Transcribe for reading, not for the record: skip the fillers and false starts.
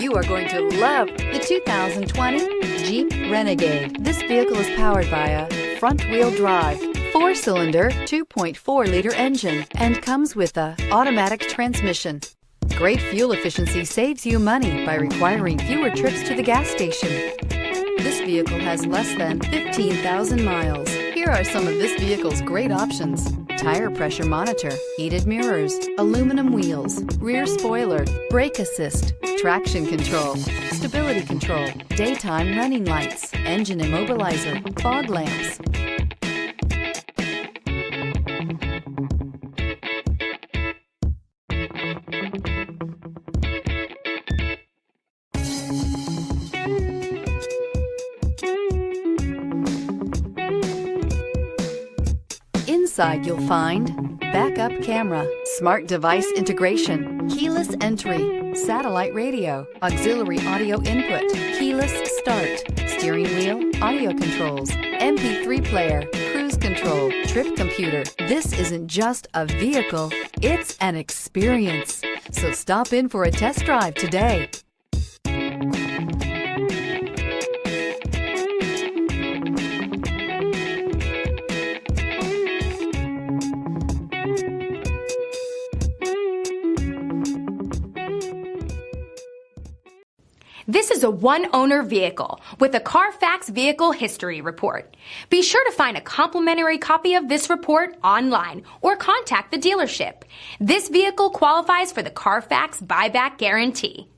You are going to love the 2020 Jeep Renegade. This vehicle is powered by a front-wheel drive, 4-cylinder, 2.4-liter engine, and comes with a automatic transmission. Great fuel efficiency saves you money by requiring fewer trips to the gas station. This vehicle has less than 15,000 miles. Here are some of this vehicle's great options: tire pressure monitor, heated mirrors, aluminum wheels, rear spoiler, brake assist, traction control, stability control, daytime running lights, engine immobilizer, fog lamps. Inside you'll find backup camera, smart device integration, keyless entry, satellite radio, auxiliary audio input, keyless start, steering wheel audio controls, MP3 player, cruise control, trip computer. This isn't just a vehicle, it's an experience. So stop in for a test drive today. This is a one-owner vehicle with a Carfax Vehicle History Report. Be sure to find a complimentary copy of this report online or contact the dealership. This vehicle qualifies for the Carfax Buyback Guarantee.